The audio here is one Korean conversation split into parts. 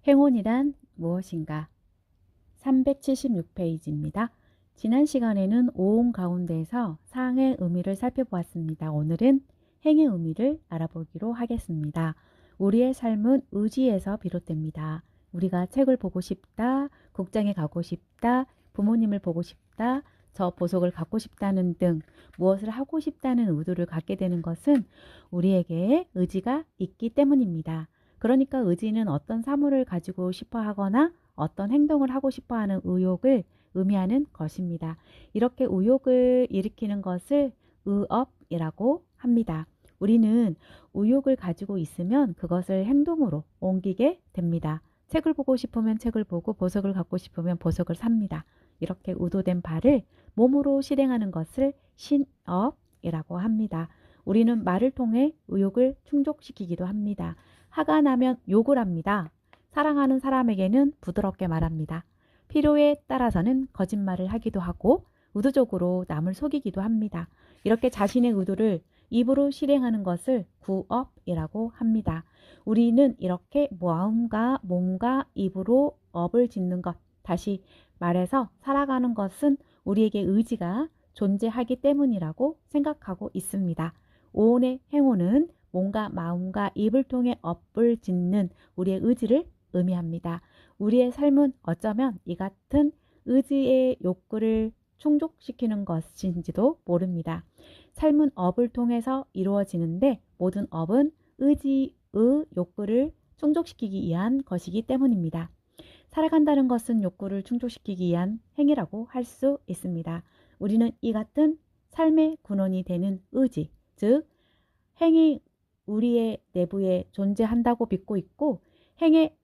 행운이란 무엇인가? 376페이지입니다. 지난 시간에는 오온 가운데에서 상의 의미를 살펴보았습니다. 오늘은 행의 의미를 알아보기로 하겠습니다. 우리의 삶은 의지에서 비롯됩니다. 우리가 책을 보고 싶다, 국장에 가고 싶다, 부모님을 보고 싶다, 저 보석을 갖고 싶다는 등 무엇을 하고 싶다는 의도를 갖게 되는 것은 우리에게 의지가 있기 때문입니다. 그러니까 의지는 어떤 사물을 가지고 싶어 하거나 어떤 행동을 하고 싶어 하는 의욕을 의미하는 것입니다. 이렇게 의욕을 일으키는 것을 의업이라고 합니다. 우리는 의욕을 가지고 있으면 그것을 행동으로 옮기게 됩니다. 책을 보고 싶으면 책을 보고 보석을 갖고 싶으면 보석을 삽니다. 이렇게 의도된 바를 몸으로 실행하는 것을 신업이라고 합니다. 우리는 말을 통해 의욕을 충족시키기도 합니다. 화가 나면 욕을 합니다. 사랑하는 사람에게는 부드럽게 말합니다. 필요에 따라서는 거짓말을 하기도 하고 의도적으로 남을 속이기도 합니다. 이렇게 자신의 의도를 입으로 실행하는 것을 구업이라고 합니다. 우리는 이렇게 마음과 몸과 입으로 업을 짓는 것, 다시 말해서 살아가는 것은 우리에게 의지가 존재하기 때문이라고 생각하고 있습니다. 오온의 행운은 몸과 마음과 입을 통해 업을 짓는 우리의 의지를 의미합니다. 우리의 삶은 어쩌면 이 같은 의지의 욕구를 충족시키는 것인지도 모릅니다. 삶은 업을 통해서 이루어지는데 모든 업은 의지의 욕구를 충족시키기 위한 것이기 때문입니다. 살아간다는 것은 욕구를 충족시키기 위한 행위라고 할 수 있습니다. 우리는 이 같은 삶의 근원이 되는 의지, 즉 행위 우리의 내부에 존재한다고 믿고 있고 행의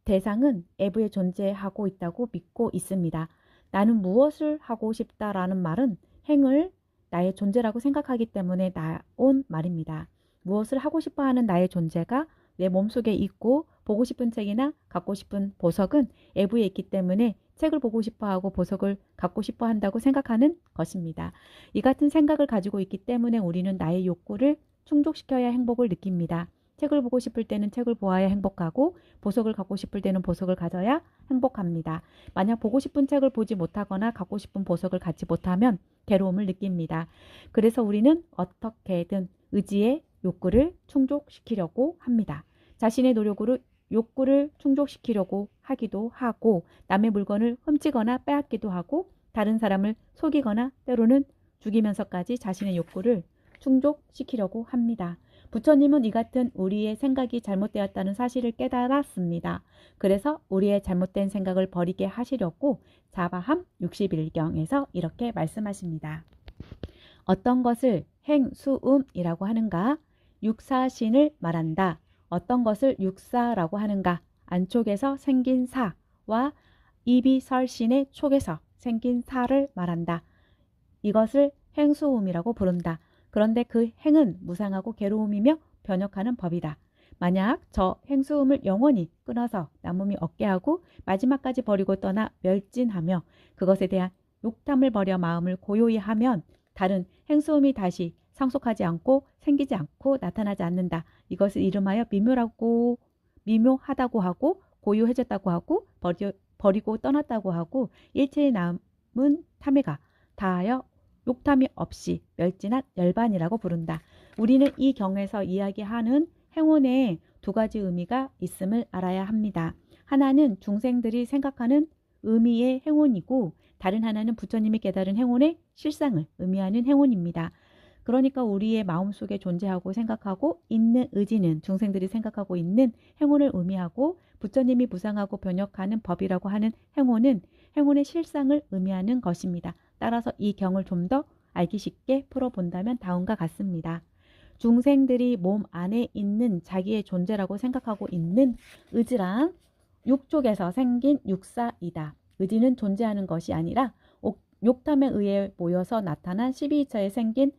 대상은 외부에 존재하고 있다고 믿고 있습니다. 나는 무엇을 하고 싶다라는 말은 행을 나의 존재라고 생각하기 때문에 나온 말입니다. 무엇을 하고 싶어 하는 나의 존재가 내 몸속에 있고 보고 싶은 책이나 갖고 싶은 보석은 외부에 있기 때문에 책을 보고 싶어 하고 보석을 갖고 싶어 한다고 생각하는 것입니다. 이 같은 생각을 가지고 있기 때문에 우리는 나의 욕구를 충족시켜야 행복을 느낍니다. 책을 보고 싶을 때는 책을 보아야 행복하고 보석을 갖고 싶을 때는 보석을 가져야 행복합니다. 만약 보고 싶은 책을 보지 못하거나 갖고 싶은 보석을 갖지 못하면 괴로움을 느낍니다. 그래서 우리는 어떻게든 의지의 욕구를 충족시키려고 합니다. 자신의 노력으로 욕구를 충족시키려고 하기도 하고 남의 물건을 훔치거나 빼앗기도 하고 다른 사람을 속이거나 때로는 죽이면서까지 자신의 욕구를 충족시키려고 합니다. 부처님은 이 같은 우리의 생각이 잘못되었다는 사실을 깨달았습니다. 그래서 우리의 잘못된 생각을 버리게 하시려고 자바함 61경에서 이렇게 말씀하십니다. 어떤 것을 행수음이라고 하는가? 육사신을 말한다. 어떤 것을 육사라고 하는가? 안쪽에서 생긴 사와 입이 설신의 촉에서 생긴 사를 말한다. 이것을 행수음이라고 부른다. 그런데 그 행은 무상하고 괴로움이며 변혁하는 법이다. 만약 저 행수음을 영원히 끊어서 남음이 없게 하고 마지막까지 버리고 떠나 멸진하며 그것에 대한 욕탐을 버려 마음을 고요히 하면 다른 행수음이 다시 상속하지 않고 생기지 않고 나타나지 않는다. 이것을 이름하여 미묘하다고 하고 고요해졌다고 하고 버리고 떠났다고 하고 일체의 남은 탐해가 다하여 욕탐이 없이 멸진한 열반이라고 부른다. 우리는 이 경에서 이야기하는 행운에 두 가지 의미가 있음을 알아야 합니다. 하나는 중생들이 생각하는 의미의 행운이고 다른 하나는 부처님이 깨달은 행운의 실상을 의미하는 행운입니다. 그러니까 우리의 마음속에 존재하고 생각하고 있는 의지는 중생들이 생각하고 있는 행운을 의미하고 부처님이 무상하고 변혁하는 법이라고 하는 행운은 행운의 실상을 의미하는 것입니다. 따라서 이 경을 좀 더 알기 쉽게 풀어본다면 다음과 같습니다. 중생들이 몸 안에 있는 자기의 존재라고 생각하고 있는 의지란 육쪽에서 생긴 육사이다. 의지는 존재하는 것이 아니라 욕탐에 의해 모여서 나타난 12위처에 생긴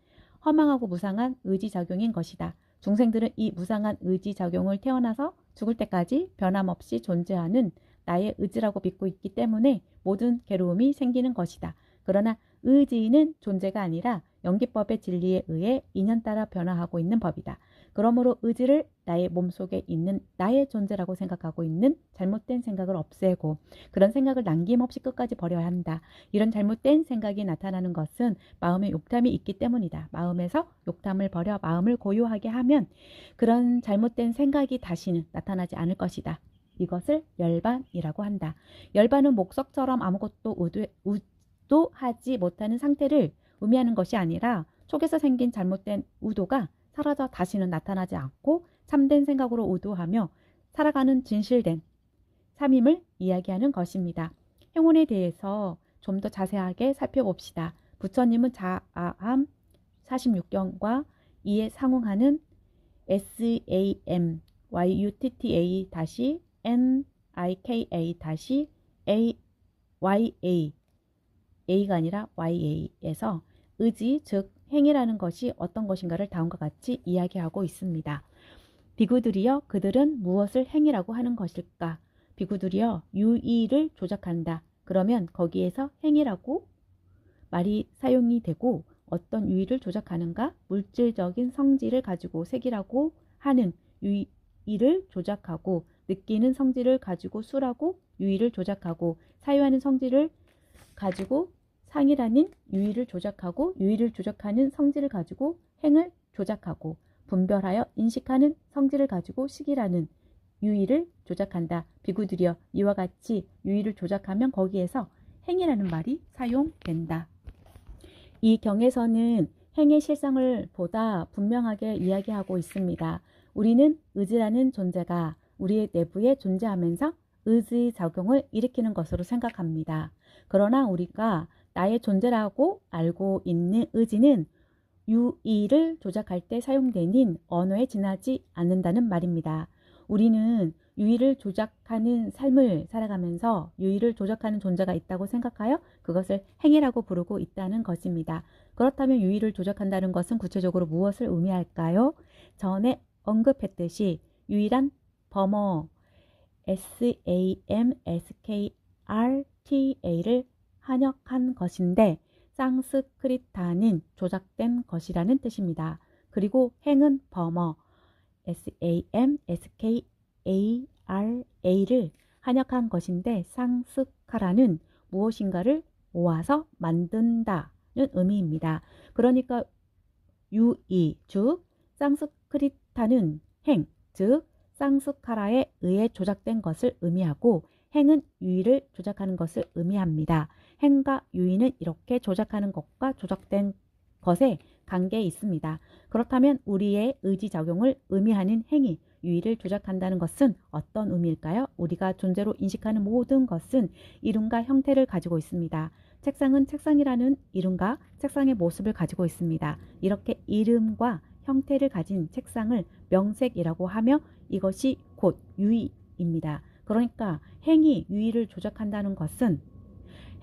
허망하고 무상한 의지작용인 것이다. 중생들은 이 무상한 의지작용을 태어나서 죽을 때까지 변함없이 존재하는 나의 의지라고 믿고 있기 때문에 모든 괴로움이 생기는 것이다. 그러나 의지는 존재가 아니라 연기법의 진리에 의해 인연 따라 변화하고 있는 법이다. 그러므로 의지를 나의 몸속에 있는 나의 존재라고 생각하고 있는 잘못된 생각을 없애고 그런 생각을 남김없이 끝까지 버려야 한다. 이런 잘못된 생각이 나타나는 것은 마음에 욕탐이 있기 때문이다. 마음에서 욕탐을 버려 마음을 고요하게 하면 그런 잘못된 생각이 다시는 나타나지 않을 것이다. 이것을 열반이라고 한다. 열반은 목석처럼 아무것도 의도하지 못하는 상태를 의미하는 것이 아니라 속에서 생긴 잘못된 의도가 사라져 다시는 나타나지 않고 참된 생각으로 의도하며 살아가는 진실된 삶임을 이야기하는 것입니다. 행운에 대해서 좀 더 자세하게 살펴봅시다. 부처님은 자아함 46경과 이에 상응하는 SAMYUTTA-NIKA-AYA A가 아니라 YA에서 의지, 즉 행위라는 것이 어떤 것인가를 다음과 같이 이야기하고 있습니다. 비구들이여 그들은 무엇을 행위라고 하는 것일까? 비구들이여 유의를 조작한다. 그러면 거기에서 행위라고 말이 사용이 되고 어떤 유의를 조작하는가? 물질적인 성질을 가지고 색이라고 하는 유의를 조작하고 느끼는 성질을 가지고 수라고 유의를 조작하고 사유하는 성질을 가지고 상이라는 유의를 조작하고 유의를 조작하는 성질을 가지고 행을 조작하고 분별하여 인식하는 성질을 가지고 식이라는 유의를 조작한다. 비구들이여 이와 같이 유의를 조작하면 거기에서 행이라는 말이 사용된다. 이 경에서는 행의 실상을 보다 분명하게 이야기하고 있습니다. 우리는 의지라는 존재가 우리의 내부에 존재하면서 의지 작용을 일으키는 것으로 생각합니다. 그러나 우리가 나의 존재라고 알고 있는 의지는 유의를 조작할 때 사용되는 언어에 지나지 않는다는 말입니다. 우리는 유의를 조작하는 삶을 살아가면서 유의를 조작하는 존재가 있다고 생각하여 그것을 행위라고 부르고 있다는 것입니다. 그렇다면 유의를 조작한다는 것은 구체적으로 무엇을 의미할까요? 전에 언급했듯이 유의란 범어 SAMSKRTA를 한역한 것인데 상스크리타는 조작된 것이라는 뜻입니다. 그리고 행은 범어 SAMSKARA를 한역한 것인데 상스카라는 무엇인가를 모아서 만든다는 의미입니다. 그러니까 유의, 즉 상스크리타는 행, 즉 상스카라에 의해 조작된 것을 의미하고 행은 유의를 조작하는 것을 의미합니다. 행과 유의는 이렇게 조작하는 것과 조작된 것에 관계에 있습니다. 그렇다면 우리의 의지작용을 의미하는 행위, 유의를 조작한다는 것은 어떤 의미일까요? 우리가 존재로 인식하는 모든 것은 이름과 형태를 가지고 있습니다. 책상은 책상이라는 이름과 책상의 모습을 가지고 있습니다. 이렇게 이름과 형태를 가진 책상을 명색이라고 하며 이것이 곧 유의입니다. 그러니까 행위, 유의를 조작한다는 것은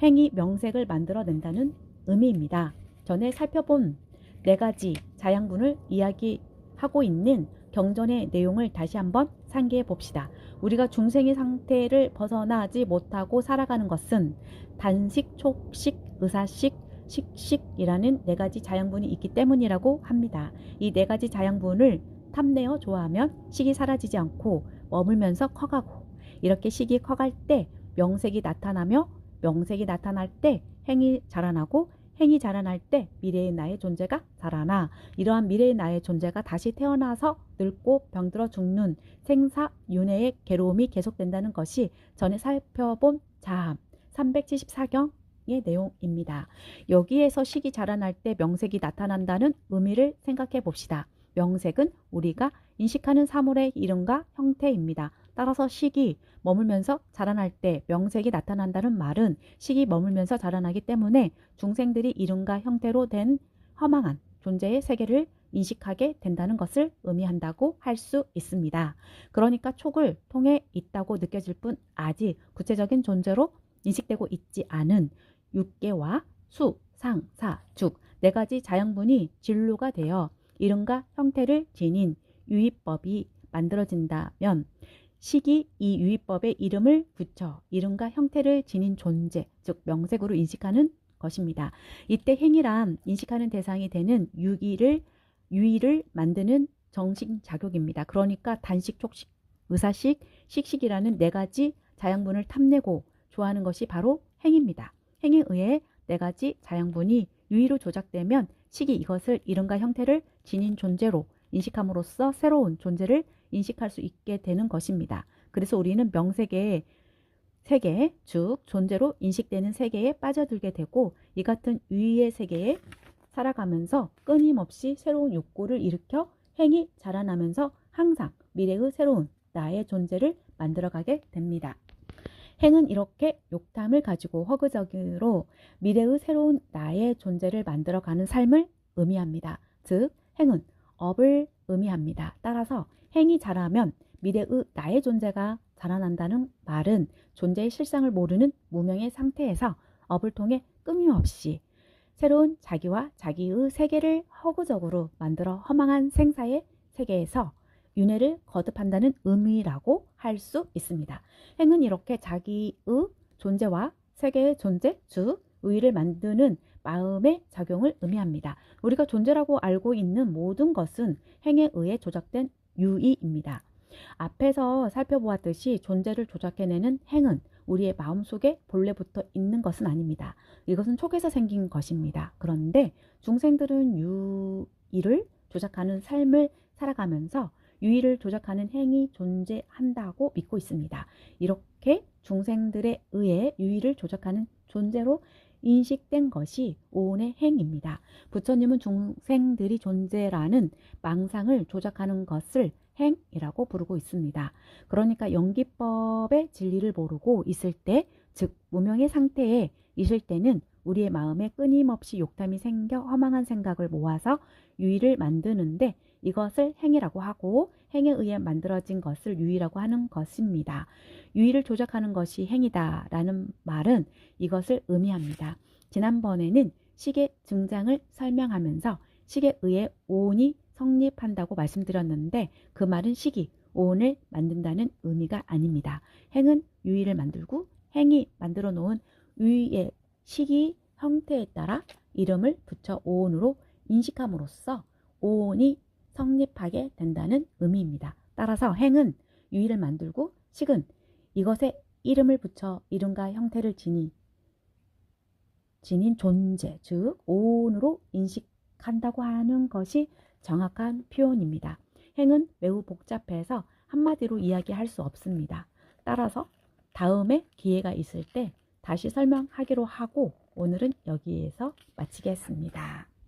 행위, 명색을 만들어낸다는 의미입니다. 전에 살펴본 4가지 자양분을 이야기하고 있는 경전의 내용을 다시 한번 상기해 봅시다. 우리가 중생의 상태를 벗어나지 못하고 살아가는 것은 단식, 촉식, 의사식, 식식이라는 4가지 자양분이 있기 때문이라고 합니다. 이 4가지 자양분을 탐내어 좋아하면 식이 사라지지 않고 머물면서 커가고 이렇게 식이 커갈 때 명색이 나타나며 명색이 나타날 때 행이 자라나고 행이 자라날 때 미래의 나의 존재가 자라나 이러한 미래의 나의 존재가 다시 태어나서 늙고 병들어 죽는 생사윤회의 괴로움이 계속된다는 것이 전에 살펴본 자함 374경의 내용입니다. 여기에서 식이 자라날 때 명색이 나타난다는 의미를 생각해 봅시다. 명색은 우리가 인식하는 사물의 이름과 형태입니다. 따라서 식이 머물면서 자라날 때 명색이 나타난다는 말은 식이 머물면서 자라나기 때문에 중생들이 이름과 형태로 된 허망한 존재의 세계를 인식하게 된다는 것을 의미한다고 할 수 있습니다. 그러니까 촉을 통해 있다고 느껴질 뿐 아직 구체적인 존재로 인식되고 있지 않은 육계와 수, 상, 사, 죽 4가지 자양분이 진로가 되어 이름과 형태를 지닌 유의법이 만들어진다면 식이 이 유의법의 이름을 붙여 이름과 형태를 지닌 존재, 즉 명색으로 인식하는 것입니다. 이때 행위란 인식하는 대상이 되는 유의를 만드는 정신 자격입니다. 그러니까 단식, 촉식, 의사식, 식식이라는 네 가지 자양분을 탐내고 좋아하는 것이 바로 행입니다. 행에 의해 네 가지 자양분이 유의로 조작되면 식이 이것을 이름과 형태를 지닌 존재로 인식함으로써 새로운 존재를 인식할 수 있게 되는 것입니다. 그래서 우리는 명세계의 세계, 즉 존재로 인식되는 세계에 빠져들게 되고 이 같은 유의의 세계에 살아가면서 끊임없이 새로운 욕구를 일으켜 행이 자라나면서 항상 미래의 새로운 나의 존재를 만들어가게 됩니다. 행은 이렇게 욕탐을 가지고 허구적으로 미래의 새로운 나의 존재를 만들어가는 삶을 의미합니다. 즉 행은 업을 의미합니다. 따라서 행이 자라면 미래의 나의 존재가 자라난다는 말은 존재의 실상을 모르는 무명의 상태에서 업을 통해 끊임없이 새로운 자기와 자기의 세계를 허구적으로 만들어 허망한 생사의 세계에서 윤회를 거듭한다는 의미라고 할 수 있습니다. 행은 이렇게 자기의 존재와 세계의 존재, 즉 의의를 만드는 마음의 작용을 의미합니다. 우리가 존재라고 알고 있는 모든 것은 행에 의해 조작된 유의입니다. 앞에서 살펴보았듯이 존재를 조작해내는 행은 우리의 마음속에 본래부터 있는 것은 아닙니다. 이것은 촉에서 생긴 것입니다. 그런데 중생들은 유의를 조작하는 삶을 살아가면서 유의를 조작하는 행이 존재한다고 믿고 있습니다. 이렇게 중생들에 의해 유의를 조작하는 존재로 인식된 것이 오온의 행입니다. 부처님은 중생들이 존재라는 망상을 조작하는 것을 행이라고 부르고 있습니다. 그러니까 연기법의 진리를 모르고 있을 때, 즉 무명의 상태에 있을 때는 우리의 마음에 끊임없이 욕탐이 생겨 허망한 생각을 모아서 유의를 만드는데 이것을 행이라고 하고 행에 의해 만들어진 것을 유의라고 하는 것입니다. 유의를 조작하는 것이 행이다 라는 말은 이것을 의미합니다. 지난번에는 식의 증장을 설명하면서 식에 의해 오온이 성립한다고 말씀드렸는데 그 말은 식이 오온을 만든다는 의미가 아닙니다. 행은 유의를 만들고 행이 만들어 놓은 유의의 식이 형태에 따라 이름을 붙여 오온으로 인식함으로써 오온이 성립하게 된다는 의미입니다. 따라서 행은 유의를 만들고 식은 이것에 이름을 붙여 이름과 형태를 지닌 존재, 즉 오온으로 인식한다고 하는 것이 정확한 표현입니다. 행은 매우 복잡해서 한마디로 이야기할 수 없습니다. 따라서 다음에 기회가 있을 때 다시 설명하기로 하고 오늘은 여기에서 마치겠습니다.